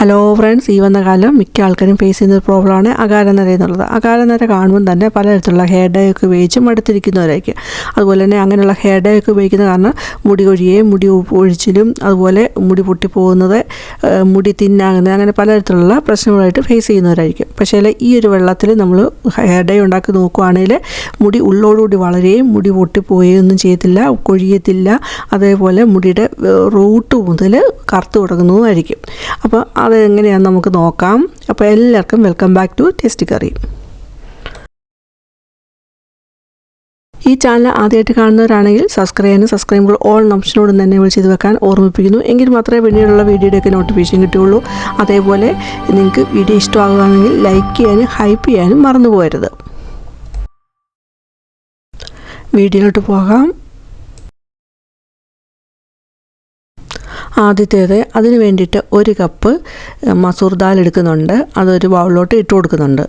Hello friends, ഈ വന്ന കാലം മിക്ക ആൾക്കാരും ഫേസ് ചെയ്യുന്ന പ്രോബ്ലമാണ് അകാലനര എന്നുള്ളത്. അകാലനര കാണുമ്പോൾ തന്നെ പലതരത്തിലുള്ള ഹെയർ ഡൈ ഒക്കെ ഉപയോഗിച്ച് മടുത്തിരിക്കുന്നവരായിരിക്കും. അതുപോലെ തന്നെ അങ്ങനെയുള്ള ഹെയർ ഡൈ ഒക്കെ ഉപയോഗിക്കുന്ന കാരണം മുടി കൊഴിയുകയും മുടി ഒഴിച്ചിലും അതുപോലെ മുടി പൊട്ടിപ്പോകുന്നത്, മുടി തിന്നാകുന്നത്, അങ്ങനെ പലതരത്തിലുള്ള പ്രശ്നങ്ങളായിട്ട് ഫേസ് ചെയ്യുന്നവരായിരിക്കും. പക്ഷേ ഈ ഒരു വെള്ളത്തിൽ നമ്മൾ ഹെയർ ഡൈ ഉണ്ടാക്കി നോക്കുകയാണെങ്കിൽ മുടി ഉള്ളോടുകൂടി വളരുകയും മുടി പൊട്ടിപ്പോവുകയൊന്നും ചെയ്യത്തില്ല, കൊഴിയത്തില്ല. അതേപോലെ മുടിയുടെ റൂട്ട് മുതൽ കറുത്ത് തുടങ്ങുന്നതുമായിരിക്കും. അപ്പോൾ അത് എങ്ങനെയാണെന്ന് നമുക്ക് നോക്കാം. അപ്പോൾ എല്ലാവർക്കും welcome back to Tasty Curry. ഈ ചാനൽ ആദ്യമായിട്ട് കാണുന്നവരാണെങ്കിൽ സബ്സ്ക്രൈബ് ഓൾ ഓപ്ഷനോട് തന്നെ ചെയ്ത് വെക്കാൻ ഓർമ്മിപ്പിക്കുന്നു. എങ്കിൽ മാത്രമേ പിന്നീടുള്ള വീഡിയോയുടെയൊക്കെ നോട്ടിഫിക്കേഷൻ കിട്ടുകയുള്ളൂ. അതേപോലെ നിങ്ങൾക്ക് വീഡിയോ ഇഷ്ടമാകുകയാണെങ്കിൽ ലൈക്ക് ചെയ്യാനും ഹൈപ്പ് ചെയ്യാനും മറന്നു പോകരുത്. വീഡിയോയിലോട്ട് പോകാം. ആദ്യത്തേത്, അതിന് വേണ്ടിയിട്ട് 1 കപ്പ് മസൂർ ദാൽ എടുക്കുന്നുണ്ട്. അതൊരു ബൗളിലോട്ട് ഇട്ട് കൊടുക്കുന്നുണ്ട്.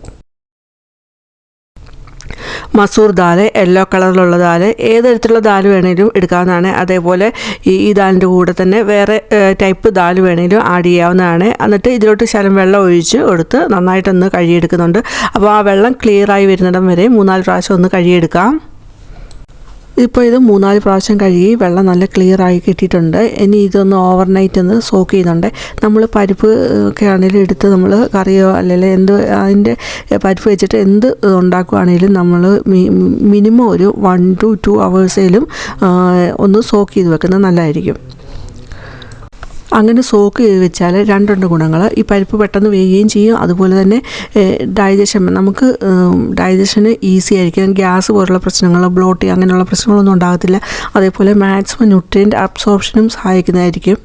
മസൂർ ദാൽ യെല്ലോ കളറിലുള്ള ദാൽ, ഏത് തരത്തിലുള്ള ദാൽ വേണമെങ്കിലും എടുക്കാവുന്നതാണ്. അതേപോലെ ഈ ദാലിൻ്റെ കൂടെ തന്നെ വേറെ ടൈപ്പ് ദാൽ വേണമെങ്കിലും ആഡ് ചെയ്യാവുന്നതാണ്. എന്നിട്ട് ഇതിലോട്ട് ശകലം വെള്ളം ഒഴിച്ച് കൊടുത്ത് നന്നായിട്ടൊന്ന് കഴുകിയെടുക്കുന്നുണ്ട്. അപ്പോൾ ആ വെള്ളം ക്ലിയറായി വരുന്നിടം വരെ 3-4 പ്രാവശ്യം ഒന്ന് കഴുകിയെടുക്കാം. ഇപ്പോൾ ഇത് 3-4 പ്രാവശ്യം കഴുകി വെള്ളം നല്ല ക്ലിയറായി കിട്ടിയിട്ടുണ്ട്. ഇനി ഇതൊന്ന് ഓവർനൈറ്റ് ഒന്ന് സോക്ക് ചെയ്യുന്നുണ്ട്. നമ്മൾ പരിപ്പ് ഒക്കെ ആണെങ്കിലും എടുത്ത് നമ്മൾ കറിയോ അല്ലെങ്കിൽ എന്ത് അതിൻ്റെ പരിപ്പ് വെച്ചിട്ട് എന്ത് ഉണ്ടാക്കുകയാണെങ്കിലും നമ്മൾ മിനിമം ഒരു 1 to 2 hours ഒന്ന് സോക്ക് ചെയ്ത് വെക്കുന്നത് നല്ലതായിരിക്കും. അങ്ങനെ സോക്ക് ചെയ്ത് വെച്ചാൽ 2 ഗുണങ്ങൾ. ഈ പരിപ്പ് പെട്ടെന്ന് വേകുകയും ചെയ്യും. അതുപോലെ തന്നെ നമുക്ക് ഡൈജഷന് ഈസി ആയിരിക്കും. ഗ്യാസ് പോലുള്ള പ്രശ്നങ്ങൾ, ബ്ലോട്ടി അങ്ങനെയുള്ള പ്രശ്നങ്ങളൊന്നും ഉണ്ടാകത്തില്ല. അതേപോലെ മാക്സിമം ന്യൂട്രിയൻ്റ് അബ്സോർപ്ഷനും സഹായിക്കുന്നതായിരിക്കും.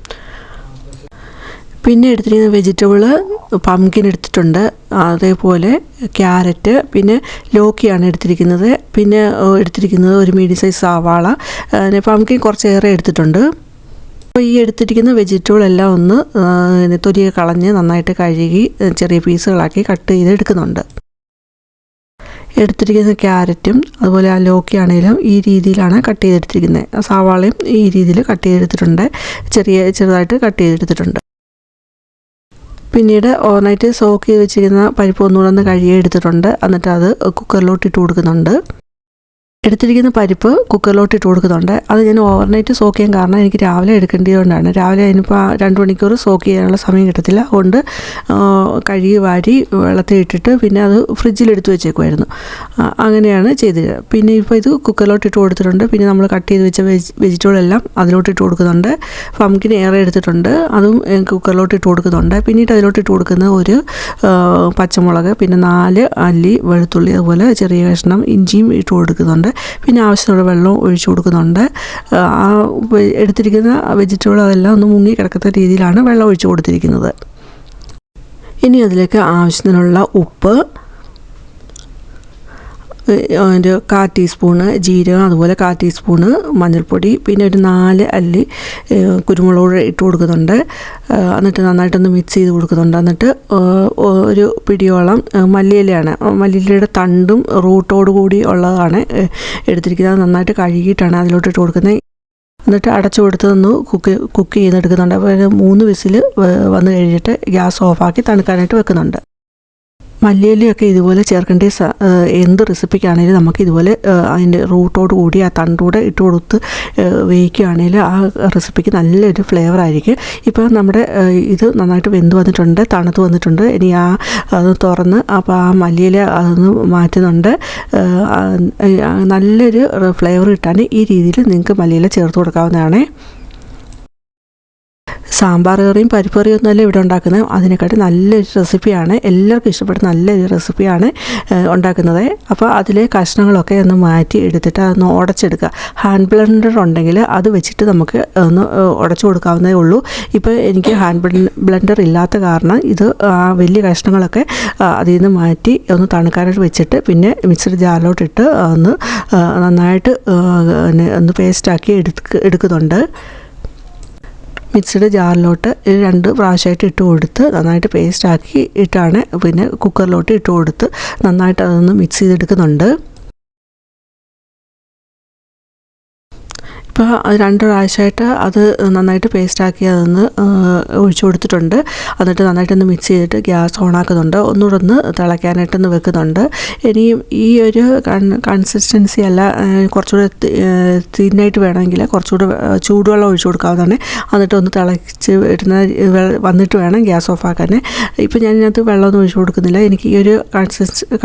പിന്നെ എടുത്തിരിക്കുന്ന വെജിറ്റബിൾ പംകിൻ എടുത്തിട്ടുണ്ട്, അതേപോലെ ക്യാരറ്റ്, പിന്നെ ലോക്കിയാണ് എടുത്തിരിക്കുന്നത്. പിന്നെ എടുത്തിരിക്കുന്നത് ഒരു മീഡിയം സൈസ് സവാള, പംകിൻ കുറച്ചേറെ എടുത്തിട്ടുണ്ട്. അപ്പോൾ ഈ എടുത്തിരിക്കുന്ന വെജിറ്റബിളെല്ലാം ഒന്ന് തൊലിയൊക്കെ കളഞ്ഞ് നന്നായിട്ട് കഴുകി ചെറിയ പീസുകളാക്കി കട്ട് ചെയ്ത് എടുക്കുന്നുണ്ട്. എടുത്തിരിക്കുന്ന ക്യാരറ്റും അതുപോലെ ആ ലോക്കിയാണെങ്കിലും ഈ രീതിയിലാണ് കട്ട് ചെയ്തെടുത്തിരിക്കുന്നത്. സവാളയും ഈ രീതിയിൽ കട്ട് ചെയ്തെടുത്തിട്ടുണ്ട്, ചെറുതായിട്ട് കട്ട് ചെയ്തെടുത്തിട്ടുണ്ട്. പിന്നീട് ഓവർനൈറ്റ് സോക്ക് ചെയ്ത് വെച്ചിരിക്കുന്ന പരിപ്പ് ഒന്നുകൂടെ ഒന്ന് കഴുകിയെടുത്തിട്ടുണ്ട്. എന്നിട്ട് അത് കുക്കറിലോട്ട് ഇട്ട് കൊടുക്കുന്നുണ്ട്. എടുത്തിരിക്കുന്ന പരിപ്പ് കുക്കറിലോട്ട് ഇട്ട് കൊടുക്കുന്നുണ്ട്. അത് ഞാൻ ഓവർനൈറ്റ് സോക്ക് ചെയ്യാൻ കാരണം എനിക്ക് രാവിലെ എടുക്കേണ്ടതുകൊണ്ടാണ്. രാവിലെ അതിനിപ്പോൾ 2 മണിക്കൂർ സോക്ക് ചെയ്യാനുള്ള സമയം കിട്ടത്തില്ല. അതുകൊണ്ട് കഴുകി വാരി വെള്ളത്തിൽ ഇട്ടിട്ട് പിന്നെ അത് ഫ്രിഡ്ജിലെടുത്ത് വെച്ചേക്കുമായിരുന്നു. അങ്ങനെയാണ് ചെയ്തത്. പിന്നെ ഇപ്പോൾ ഇത് കുക്കറിലോട്ട് ഇട്ട് കൊടുത്തിട്ടുണ്ട്. പിന്നെ നമ്മൾ കട്ട് ചെയ്ത് വെച്ച വെജിറ്റബിളെല്ലാം അതിലോട്ട് ഇട്ട് കൊടുക്കുന്നുണ്ട്. പംകിൻ ഏറെ എടുത്തിട്ടുണ്ട്, അതും കുക്കറിലോട്ട് ഇട്ട് കൊടുക്കുന്നുണ്ട്. പിന്നീട് അതിലോട്ട് ഇട്ട് കൊടുക്കുന്ന ഒരു പച്ചമുളക്, പിന്നെ 4 അല്ലി വെളുത്തുള്ളി, അതുപോലെ ചെറിയ കഷ്ണം ഇഞ്ചിയും ഇട്ട് കൊടുക്കുന്നുണ്ട്. പിന്നെ ആവശ്യമുള്ള വെള്ളം ഒഴിച്ചു കൊടുക്കുന്നുണ്ട്. എടുത്തിരിക്കുന്ന വെജിറ്റബിൾ അതെല്ലാം ഒന്ന് മുങ്ങി കിടക്കുന്ന രീതിയിലാണ് വെള്ളം ഒഴിച്ചു കൊടുത്തിരിക്കുന്നത്. ഇനി അതിലേക്ക് ആവശ്യത്തിനുള്ള ഉപ്പ്, ഒരു 1/4 ടീസ്പൂണ് ജീരകം, അതുപോലെ 1/4 ടീസ്പൂണ് മഞ്ഞൾപ്പൊടി, പിന്നെ ഒരു 4 അല്ലി കുരുമുളക് ഇട്ട് കൊടുക്കുന്നുണ്ട്. എന്നിട്ട് നന്നായിട്ടൊന്ന് മിക്സ് ചെയ്ത് കൊടുക്കുന്നുണ്ട്. എന്നിട്ട് ഒരു പിടിയോളം മല്ലിയിലയാണ്, മല്ലിയിലയുടെ തണ്ടും റൂട്ടോട് കൂടി ഉള്ളതാണ് എടുത്തിരിക്കുന്നത്. നന്നായിട്ട് കഴുകിയിട്ടാണ് അതിലോട്ട് ഇട്ട് കൊടുക്കുന്നത്. എന്നിട്ട് അടച്ചു കൊടുത്ത് ഒന്ന് കുക്ക് ചെയ്തെടുക്കുന്നുണ്ട്. അപ്പോൾ 3 വിസിൽ വന്നു കഴിഞ്ഞിട്ട് ഗ്യാസ് ഓഫാക്കി തണുക്കാനായിട്ട് വെക്കുന്നുണ്ട്. മല്ലിയിലയൊക്കെ ഇതുപോലെ ചേർക്കേണ്ട എന്ത് റെസിപ്പിക്കാണെങ്കിലും നമുക്ക് ഇതുപോലെ അതിൻ്റെ റൂട്ടോട് കൂടി ആ തണ്ടൂടെ ഇട്ട് കൊടുത്ത് വേവിക്കുകയാണെങ്കിൽ ആ റെസിപ്പിക്ക് നല്ലൊരു ഫ്ലേവർ ആയിരിക്കും. ഇപ്പോൾ നമ്മുടെ ഇത് നന്നായിട്ട് വെന്ത് വന്നിട്ടുണ്ട്, തണുത്ത് വന്നിട്ടുണ്ട്. ഇനി അത് തുറന്ന് അപ്പോൾ ആ മല്ലിയില അതൊന്ന് മാറ്റുന്നുണ്ട്. നല്ലൊരു ഫ്ലേവർ കിട്ടാൻ ഈ രീതിയിൽ നിങ്ങൾക്ക് മല്ലിയില ചേർത്ത് കൊടുക്കാവുന്നതാണ്. സാമ്പാർ കറിയും പരിപ്പ് കറിയും ഒന്നുമല്ല ഇവിടെ ഉണ്ടാക്കുന്നത്. അതിനെക്കാട്ടി നല്ലൊരു റെസിപ്പിയാണ്, എല്ലാവർക്കും ഇഷ്ടപ്പെട്ട നല്ലൊരു റെസിപ്പിയാണ് ഉണ്ടാക്കുന്നത്. അപ്പോൾ അതിലെ കഷ്ണങ്ങളൊക്കെ ഒന്ന് മാറ്റി എടുത്തിട്ട് അതൊന്ന് ഉടച്ചെടുക്കുക. ഹാൻഡ് ബ്ലെൻഡർ ഉണ്ടെങ്കിൽ അത് വെച്ചിട്ട് നമുക്ക് ഒന്ന് ഉടച്ചു കൊടുക്കാവുന്നതേ ഉള്ളൂ. ഇപ്പോൾ എനിക്ക് ഹാൻഡ് ബ്ലെൻഡർ ഇല്ലാത്ത കാരണം ഇത് വലിയ കഷ്ണങ്ങളൊക്കെ അതിൽ നിന്ന് മാറ്റി ഒന്ന് തണുക്കാനായിട്ട് വെച്ചിട്ട് പിന്നെ മിക്സഡ് ജാറിലോട്ടിട്ട് ഒന്ന് നന്നായിട്ട് ഒന്ന് പേസ്റ്റാക്കി എടുക്കുന്നുണ്ട്. മിക്സിയുടെ ജാറിലോട്ട് 2 പ്രാവശ്യമായിട്ട് ഇട്ട് കൊടുത്ത് നന്നായിട്ട് പേസ്റ്റാക്കി ഇട്ടാണ് പിന്നെ കുക്കറിലോട്ട് ഇട്ട് കൊടുത്ത് നന്നായിട്ട് അതൊന്ന് മിക്സ് ചെയ്തെടുക്കുന്നുണ്ട്. ഇപ്പോൾ 2 പ്രാവശ്യമായിട്ട് അത് നന്നായിട്ട് പേസ്റ്റാക്കി അതൊന്ന് ഒഴിച്ചു കൊടുത്തിട്ടുണ്ട്. എന്നിട്ട് നന്നായിട്ടൊന്ന് മിക്സ് ചെയ്തിട്ട് ഗ്യാസ് ഓണാക്കുന്നുണ്ട്. ഒന്നുകൂടെ ഒന്ന് തിളയ്ക്കാനായിട്ടൊന്ന് വെക്കുന്നുണ്ട്. ഇനിയും ഈ ഒരു കൺസിസ്റ്റൻസി അല്ല, കുറച്ചുകൂടെ തിന്നായിട്ട് വേണമെങ്കിൽ കുറച്ചുകൂടെ ചൂടുവെള്ളം ഒഴിച്ചു കൊടുക്കാവുന്നതാണ്. എന്നിട്ട് ഒന്ന് തിളച്ച് വന്നിട്ട് വേണം ഗ്യാസ് ഓഫ് ആക്കാൻ. ഇപ്പോൾ ഞാൻ ഇതിനകത്ത് വെള്ളമൊന്നും ഒഴിച്ചു കൊടുക്കുന്നില്ല. എനിക്ക് ഈ ഒരു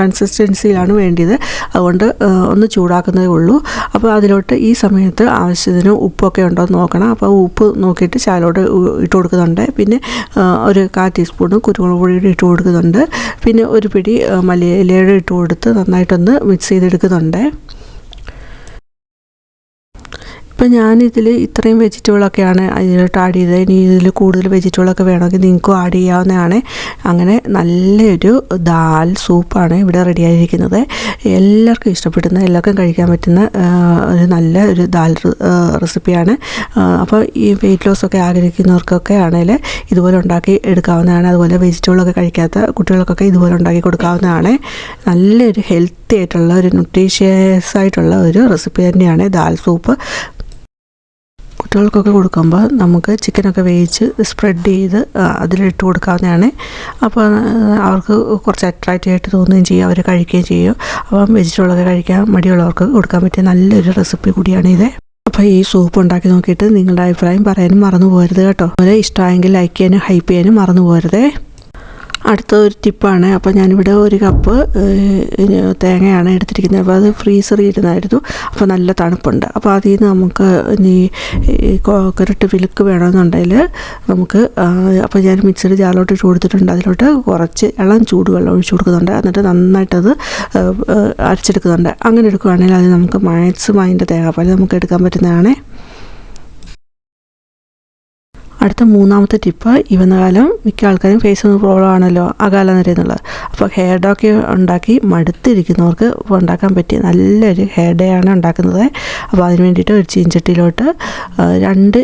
കൺസിസ്റ്റൻസിയിലാണ് വേണ്ടിയത്. അതുകൊണ്ട് ഒന്ന് ചൂടാക്കുന്നതേ ഉള്ളൂ. അപ്പോൾ അതിലോട്ട് ഈ സമയത്ത് ആവശ്യത്തിന് ഉപ്പൊക്കെ ഉണ്ടോ എന്ന് നോക്കണം. അപ്പോൾ ഉപ്പ് നോക്കിയിട്ട് ശകലോട്ട് ഇട്ട് കൊടുക്കുന്നുണ്ട്. പിന്നെ ഒരു 1/4 ടീസ്പൂൺ കുരുമുളക് പൊടിയുടെ ഇട്ട് കൊടുക്കുന്നുണ്ട്. പിന്നെ ഒരു പിടി മല്ലിയിലയുടെ ഇട്ട് കൊടുത്ത് നന്നായിട്ടൊന്ന് മിക്സ് ചെയ്തെടുക്കുന്നുണ്ട്. ഇപ്പം ഞാനിതിൽ ഇത്രയും വെജിറ്റബിളൊക്കെയാണ് അതിലോട്ട് ആഡ് ചെയ്തത്. ഇനി ഇതിൽ കൂടുതൽ വെജിറ്റബിളൊക്കെ വേണമെങ്കിൽ നിങ്ങൾക്കും ആഡ് ചെയ്യാവുന്നതാണ്. അങ്ങനെ നല്ലൊരു ദാൽ സൂപ്പാണ് ഇവിടെ റെഡി ആയിരിക്കുന്നത്. എല്ലാവർക്കും ഇഷ്ടപ്പെടുന്ന, എല്ലാവർക്കും കഴിക്കാൻ പറ്റുന്ന ഒരു ഒരു ദാൽ റെസിപ്പിയാണ്. അപ്പോൾ ഈ വെയിറ്റ് ലോസൊക്കെ ആഗ്രഹിക്കുന്നവർക്കൊക്കെ ആണെങ്കിൽ ഇതുപോലെ ഉണ്ടാക്കി എടുക്കാവുന്നതാണ്. അതുപോലെ വെജിറ്റബിളൊക്കെ കഴിക്കാത്ത കുട്ടികൾക്കൊക്കെ ഇതുപോലെ ഉണ്ടാക്കി കൊടുക്കാവുന്നതാണ്. നല്ലൊരു ഹെൽത്തി ആയിട്ടുള്ള ഒരു ന്യൂട്രീഷ്യസ് ആയിട്ടുള്ള ഒരു റെസിപ്പി തന്നെയാണ് ദാൽ സൂപ്പ്. കുട്ടികൾക്കൊക്കെ കൊടുക്കുമ്പോൾ നമുക്ക് ചിക്കനൊക്കെ വേവിച്ച് സ്പ്രെഡ് ചെയ്ത് അതിലിട്ട് കൊടുക്കാവുന്നതാണ്. അപ്പോൾ അവർക്ക് കുറച്ച് അട്രാക്റ്റീവ് ആയിട്ട് തോന്നുകയും ചെയ്യും, അവർ കഴിക്കുകയും ചെയ്യും. അപ്പം വെജിറ്റബിളൊക്കെ കഴിക്കാൻ മടിയുള്ളവർക്ക് കൊടുക്കാൻ പറ്റിയ നല്ലൊരു റെസിപ്പി കൂടിയാണിത്. അപ്പോൾ ഈ സൂപ്പ് ഉണ്ടാക്കി നോക്കിയിട്ട് നിങ്ങളുടെ അഭിപ്രായം പറയാനും മറന്നു പോകരുത് കേട്ടോ. അതുപോലെ ഇഷ്ടമായെങ്കിൽ ലൈക്ക് ചെയ്യാനും ഹൈപ്പ് ചെയ്യാനും മറന്നു പോകരുതേ. അടുത്ത ഒരു ടിപ്പാണ്. അപ്പോൾ ഞാനിവിടെ 1 കപ്പ് തേങ്ങയാണ് എടുത്തിരിക്കുന്നത്. അപ്പോൾ അത് ഫ്രീസറിൽ ഇരുന്നായിരുന്നു. അപ്പോൾ നല്ല തണുപ്പുണ്ട്. അപ്പോൾ അതിൽ നിന്ന് നമുക്ക് ഈ കോക്കനട്ട് മിൽക്ക് വേണമെന്നുണ്ടെങ്കിൽ നമുക്ക്, അപ്പോൾ ഞാൻ മിക്സിയുടെ ജാറിലോട്ട് ഇട്ട് കൊടുത്തിട്ടുണ്ട്. അതിലോട്ട് കുറച്ച് ഇളം ചൂടുവെള്ളം ഒഴിച്ചു കൊടുക്കുന്നുണ്ട്. എന്നിട്ട് നന്നായിട്ടത് അരച്ചെടുക്കുന്നുണ്ട്. അങ്ങനെ എടുക്കുകയാണെങ്കിൽ അത് നമുക്ക് മാക്സിമം അതിൻ്റെ തേങ്ങാപ്പാൽ നമുക്ക് എടുക്കാൻ പറ്റുന്നതാണ്. അടുത്ത 3ാമത്തെ ടിപ്പ്, ഈ വന്ന കാലം മിക്ക ആൾക്കാരും ഫേസ് ചെയ്യുന്ന പ്രോബ്ലം ആണല്ലോ അകാലനര എന്നുള്ളത്. അപ്പോൾ ഹെയർ ഡേ ഉണ്ടാക്കി മടുത്തിരിക്കുന്നവർക്ക് ഉണ്ടാക്കാൻ പറ്റിയ നല്ലൊരു ഹെയർ ഡേ ആണ് ഉണ്ടാക്കുന്നത്. അപ്പോൾ അതിന് വേണ്ടിയിട്ട് ഒരു ചീഞ്ചട്ടിയിലോട്ട് 2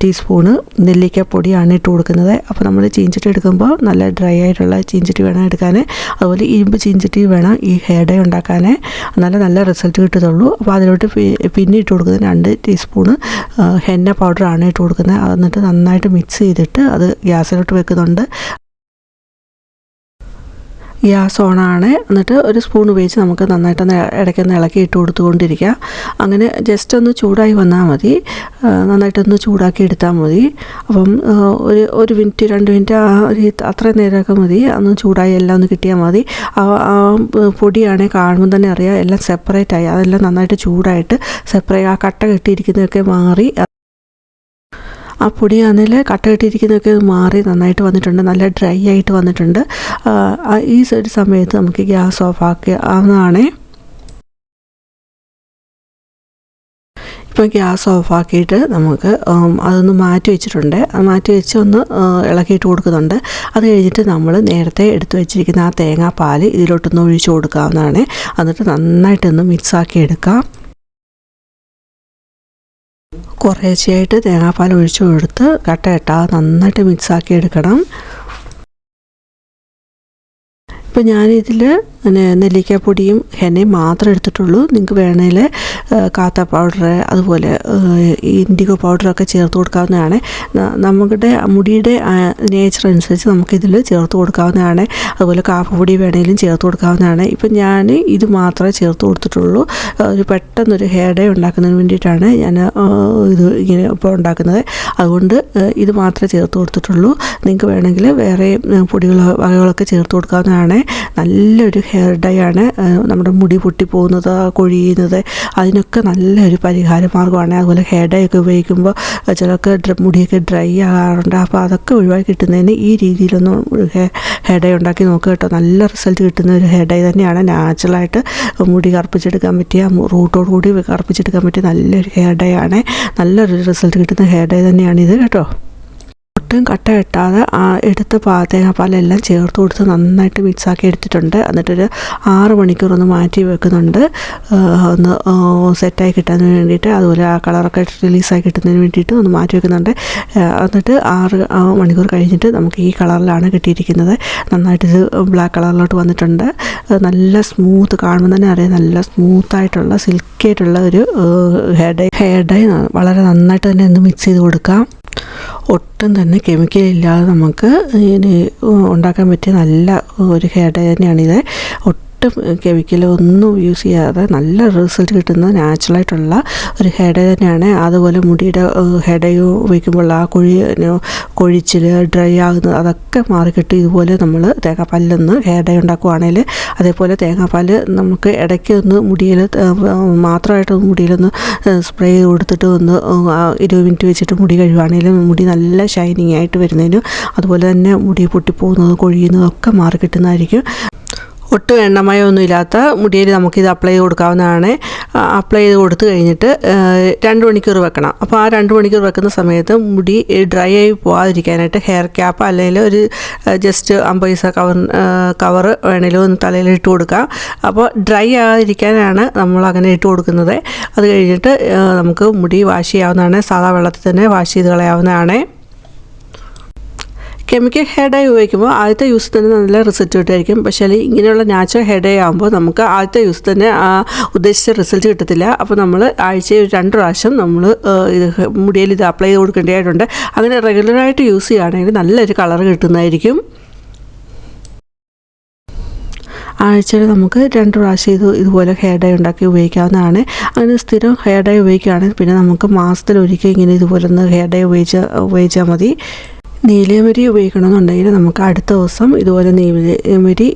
ടീസ്പൂണ് നെല്ലിക്കപ്പൊടിയാണ് ഇട്ട് കൊടുക്കുന്നത്. അപ്പോൾ നമ്മൾ ചീഞ്ചട്ടി എടുക്കുമ്പോൾ നല്ല ഡ്രൈ ആയിട്ടുള്ള ചീഞ്ചട്ടി വേണം എടുക്കാൻ. അതുപോലെ ഇരുമ്പ് ചീഞ്ചട്ടി വേണം ഈ ഹെയർ ഡേ ഉണ്ടാക്കാൻ. നല്ല റിസൾട്ട് കിട്ടത്തുള്ളൂ. അപ്പോൾ അതിലോട്ട് പിന്നെ ഇട്ട് കൊടുക്കുന്നത് 2 ടീസ്പൂണ് ഹെന്ന പൗഡറാണ് ഇട്ട് കൊടുക്കുന്നത്. എന്നിട്ട് നന്നായിട്ട് മിക്സ് ചെയ്തിട്ട് അത് ഗ്യാസിലോട്ട് വെക്കുന്നുണ്ട്. ഗ്യാസ് ഓണാണ്. എന്നിട്ട് ഒരു സ്പൂൺ ഉപയോഗിച്ച് നമുക്ക് നന്നായിട്ടൊന്ന് ഇടയ്ക്കൊന്ന് ഇളക്കി ഇട്ട് കൊടുത്തുകൊണ്ടിരിക്കുക. അങ്ങനെ ജസ്റ്റ് ഒന്ന് ചൂടായി വന്നാൽ മതി. നന്നായിട്ടൊന്ന് ചൂടാക്കി എടുത്താൽ മതി. അപ്പം ഒരു മിനിറ്റ് 2 മിനിറ്റ് അത്രയും നേരമൊക്കെ മതി. ഒന്ന് ചൂടായി എല്ലാം ഒന്ന് കിട്ടിയാൽ മതി. പൊടിയാണെങ്കിൽ കാണുമ്പോൾ തന്നെ അറിയാം എല്ലാം സെപ്പറേറ്റ് ആയി. അതെല്ലാം നന്നായിട്ട് ചൂടായിട്ട് സെപ്പറേറ്റ്, ആ കട്ട കെട്ടിയിരിക്കുന്നതൊക്കെ മാറി, ആ പൊടിയാണെങ്കിൽ കട്ട കെട്ടിയിരിക്കുന്നതൊക്കെ മാറി നന്നായിട്ട് വന്നിട്ടുണ്ട്. നല്ല ഡ്രൈ ആയിട്ട് വന്നിട്ടുണ്ട്. ഈ ഒരു സമയത്ത് നമുക്ക് ഗ്യാസ് ഓഫ് ആക്കാവുന്നതാണ്. ഇപ്പോൾ ഗ്യാസ് ഓഫാക്കിയിട്ട് നമുക്ക് അതൊന്ന് മാറ്റി വെച്ചിട്ടുണ്ട്. മാറ്റി വെച്ച് ഒന്ന് ഇളക്കിയിട്ട് കൊടുക്കുന്നുണ്ട്. അത് കഴിഞ്ഞിട്ട് നമ്മൾ നേരത്തെ എടുത്തു വെച്ചിരിക്കുന്ന ആ തേങ്ങാപ്പാൽ ഇതിലോട്ടൊന്ന് ഒഴിച്ചു കൊടുക്കാവുന്നതാണ്. എന്നിട്ട് നന്നായിട്ടൊന്ന് മിക്സാക്കി എടുക്കാം. കുറേശ്ശെയായിട്ട് തേങ്ങാപ്പാൽ ഒഴിച്ചു കൊടുത്ത് കട്ട നന്നായിട്ട് മിക്സാക്കി എടുക്കണം. ഇപ്പോൾ ഞാനിതിൽ നെല്ലിക്കാപ്പൊടിയും ഹെന്നയും മാത്രമേ എടുത്തിട്ടുള്ളൂ. നിങ്ങൾക്ക് വേണമെങ്കിൽ കാത്ത പൗഡർ, അതുപോലെ ഇൻഡിഗോ പൗഡറൊക്കെ ചേർത്ത് കൊടുക്കാവുന്നതാണ്. നമ്മുടെ മുടിയുടെ നേച്ചർ അനുസരിച്ച് നമുക്കിതിൽ ചേർത്ത് കൊടുക്കാവുന്നതാണ്. അതുപോലെ കാപ്പപ്പൊടി വേണമെങ്കിലും ചേർത്ത് കൊടുക്കാവുന്നതാണ്. ഇപ്പം ഞാൻ ഇത് മാത്രമേ ചേർത്ത് കൊടുത്തിട്ടുള്ളൂ. ഒരു പെട്ടെന്നൊരു ഹെയർ ഡേ ഉണ്ടാക്കുന്നതിന് വേണ്ടിയിട്ടാണ് ഞാൻ ഇത് ഇങ്ങനെ ഇപ്പോൾ ഉണ്ടാക്കുന്നത്. അതുകൊണ്ട് ഇത് മാത്രമേ ചേർത്ത് കൊടുത്തിട്ടുള്ളൂ. നിങ്ങൾക്ക് വേണമെങ്കിൽ വേറെ വകകളൊക്കെ ചേർത്ത് കൊടുക്കാവുന്നതാണ്. നല്ലൊരു ഹെയർ ഡൈ ആണ്. നമ്മുടെ മുടി പൊട്ടിപ്പോകുന്നത്, കൊഴിയുന്നത്, അതിനൊക്കെ നല്ലൊരു പരിഹാര മാർഗ്ഗമാണ്. അതുപോലെ ഹെയർ ഡൈ ഒക്കെ ഉപയോഗിക്കുമ്പോൾ ചിലർക്ക് മുടിയൊക്കെ ഡ്രൈ ആകാറുണ്ട്. അപ്പോൾ അതൊക്കെ ഒഴിവാക്കി കിട്ടുന്നതിന് ഈ രീതിയിലൊന്ന് ഹെയർ ഡൈ ഉണ്ടാക്കി നോക്കുക കേട്ടോ. നല്ല റിസൾട്ട് കിട്ടുന്ന ഒരു ഹെയർ ഡൈ തന്നെയാണ്. നാച്ചുറലായിട്ട് മുടി കറുപ്പിച്ചെടുക്കാൻ പറ്റിയ, റൂട്ടോട് കൂടി കറുപ്പിച്ചെടുക്കാൻ പറ്റിയ നല്ലൊരു ഹെയർ ഡൈ ആണ്. നല്ലൊരു റിസൾട്ട് കിട്ടുന്ന ഹെയർ ഡൈ തന്നെയാണ് ഇത് കേട്ടോ. ഒട്ടും കട്ട കെട്ടാതെ എടുത്ത തേങ്ങാപ്പാലെല്ലാം ചേർത്ത് കൊടുത്ത് നന്നായിട്ട് മിക്സാക്കി എടുത്തിട്ടുണ്ട്. എന്നിട്ടൊരു 6 മണിക്കൂർ ഒന്ന് മാറ്റി വെക്കുന്നുണ്ട്, ഒന്ന് സെറ്റായി കിട്ടാൻ വേണ്ടിയിട്ട്. അതുപോലെ ആ കളറൊക്കെ റിലീസായി കിട്ടുന്നതിന് വേണ്ടിയിട്ട് ഒന്ന് മാറ്റി വെക്കുന്നുണ്ട്. എന്നിട്ട് 6 മണിക്കൂർ കഴിഞ്ഞിട്ട് നമുക്ക് ഈ കളറിലാണ് കിട്ടിയിരിക്കുന്നത്. നന്നായിട്ട് ഇത് ബ്ലാക്ക് കളറിലോട്ട് വന്നിട്ടുണ്ട്. നല്ല സ്മൂത്ത്, കാണുമ്പോൾ തന്നെ അറിയാം നല്ല സ്മൂത്തായിട്ടുള്ള സിൽക്കി ആയിട്ടുള്ള ഒരു ഹെയർ ഡൈ വളരെ നന്നായിട്ട് തന്നെ ഒന്ന് മിക്സ് ചെയ്ത് കൊടുക്കാം. ഒട്ടും തന്നെ കെമിക്കൽ ഇല്ലാതെ നമുക്ക് ഇനി ഉണ്ടാക്കാൻ പറ്റിയ നല്ല ഒരു ഹെയർ ഡൈ തന്നെയാണിത്. കെമിക്കലൊന്നും യൂസ് ചെയ്യാതെ നല്ല റിസൾട്ട് കിട്ടുന്ന നാച്ചുറലായിട്ടുള്ള ഒരു ഹെയർ ഡൈ തന്നെയാണ്. അതുപോലെ മുടിയുടെ ഹെയർ ഡൈ ഉപയോഗിക്കുമ്പോൾ ആ കൊഴിച്ചിൽ ഡ്രൈ ആകുന്നത് അതൊക്കെ മാറിക്കിട്ടും. ഇതുപോലെ നമ്മൾ തേങ്ങാപ്പാലിൽ നിന്ന് ഹെയർ ഡൈ ഉണ്ടാക്കുകയാണെങ്കിൽ, അതേപോലെ തേങ്ങാപ്പാൽ നമുക്ക് ഇടയ്ക്ക് ഒന്ന് മുടിയിൽ മാത്രമായിട്ട് മുടിയിലൊന്ന് സ്പ്രേ ചെയ്ത് കൊടുത്തിട്ട് ഒന്ന് 20 മിനിറ്റ് വെച്ചിട്ട് മുടി കഴുകുകയാണെങ്കിലും മുടി നല്ല ഷൈനിങ് ആയിട്ട് വരുന്നതിനും, അതുപോലെ തന്നെ മുടി പൊട്ടിപ്പോകുന്നതും കൊഴിയുന്നതും ഒക്കെ മാറിക്കിട്ടുന്നതായിരിക്കും. ഒട്ടും എണ്ണമയമൊന്നും ഇല്ലാത്ത മുടിയിൽ നമുക്കിത് അപ്ലൈ ചെയ്ത് കൊടുക്കാവുന്നതാണ്. അപ്ലൈ ചെയ്ത് കൊടുത്തു കഴിഞ്ഞിട്ട് 2 മണിക്കൂർ വെക്കണം. അപ്പോൾ ആ 2 മണിക്കൂർ വെക്കുന്ന സമയത്ത് മുടി ഡ്രൈ ആയി പോകാതിരിക്കാനായിട്ട് ഹെയർ ക്യാപ്പ് അല്ലെങ്കിൽ ഒരു ജസ്റ്റ് 50 പൈസ കവർ വേണമെങ്കിലും ഒന്ന് തലയിൽ ഇട്ട് കൊടുക്കാം. അപ്പോൾ ഡ്രൈ ആകാതിരിക്കാനാണ് നമ്മൾ അങ്ങനെ ഇട്ട് കൊടുക്കുന്നത്. അത് കഴിഞ്ഞിട്ട് നമുക്ക് മുടി വാഷ് ചെയ്യാവുന്നതാണ്. സാധാ വെള്ളത്തിൽ തന്നെ വാഷ് ചെയ്ത് കളയാവുന്നതാണ്. കെമിക്കൽ ഹെയർ ഡൈ ഉപയോഗിക്കുമ്പോൾ ആദ്യത്തെ യൂസ് തന്നെ നല്ല റിസൾട്ട് കിട്ടുമായിരിക്കും. പക്ഷേ ഇങ്ങനെയുള്ള നാച്ചുറൽ ഹെയർ ഡൈ ആകുമ്പോൾ നമുക്ക് ആദ്യത്തെ യൂസ് തന്നെ ഉദ്ദേശിച്ച റിസൾട്ട് കിട്ടത്തില്ല. അപ്പോൾ നമ്മൾ ആഴ്ചയിൽ 2 പ്രാവശ്യം നമ്മൾ ഇത് മുടിയിൽ ഇത് അപ്ലൈ ചെയ്ത് കൊടുക്കേണ്ടതായിട്ടുണ്ട്. അങ്ങനെ റെഗുലറായിട്ട് യൂസ് ചെയ്യുകയാണെങ്കിൽ നല്ലൊരു കളർ കിട്ടുന്നതായിരിക്കും. ആഴ്ചയിൽ നമുക്ക് 2 പ്രാവശ്യം ഇതുപോലെ ഹെയർ ഡൈ ഉണ്ടാക്കി ഉപയോഗിക്കാവുന്നതാണ്. അങ്ങനെ സ്ഥിരം ഹെയർ ഡൈ ഉപയോഗിക്കുകയാണെങ്കിൽ പിന്നെ നമുക്ക് മാസത്തിലൊരിക്കൽ ഇങ്ങനെ ഇതുപോലെ ഒന്ന് ഹെയർ ഡൈ ഉപയോഗിച്ചാൽ മതി. നീലയമരി ഉപയോഗിക്കണമെന്നുണ്ടെങ്കിൽ നമുക്ക് അടുത്ത ദിവസം ഇതുപോലെ നീലയമരി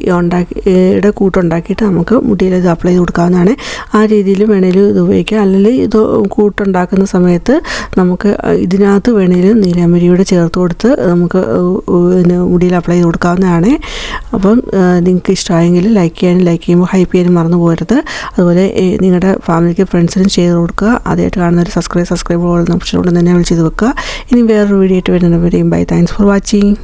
കൂട്ടുണ്ടാക്കിയിട്ട് നമുക്ക് മുടിയിൽ ഇത് അപ്ലൈ ചെയ്ത് കൊടുക്കാവുന്നതാണ്. ആ രീതിയിൽ വേണമെങ്കിലും ഇത് ഉപയോഗിക്കാം. അല്ലെങ്കിൽ ഇത് കൂട്ടുണ്ടാക്കുന്ന സമയത്ത് നമുക്ക് ഇതിനകത്ത് വേണമെങ്കിലും നീലയമരിയുടെ ചേർത്ത് കൊടുത്ത് നമുക്ക് മുടിയിൽ അപ്ലൈ ചെയ്ത് കൊടുക്കാവുന്നതാണ്. അപ്പം നിങ്ങൾക്ക് ഇഷ്ടമായെങ്കിൽ ലൈക്ക് ചെയ്യുമ്പോൾ ഹൈപ്പ് ചെയ്യാനും മറന്നു പോകരുത്. അതുപോലെ നിങ്ങളുടെ ഫാമിലിക്ക് ഫ്രണ്ട്സിനും ചെയ്ത് കൊടുക്കുക. ആദ്യമായിട്ട് കാണുന്നവർ സബ്സ്ക്രൈബ് ഓൾ ഓപ്ഷൻ കൊണ്ട് തന്നെ വിളിച്ച് ചെയ്ത് വെക്കുക. ഇനി വേറൊരു വീഡിയോ ആയിട്ട് വരുന്നവരെയും ബൈ. Thanks for watching.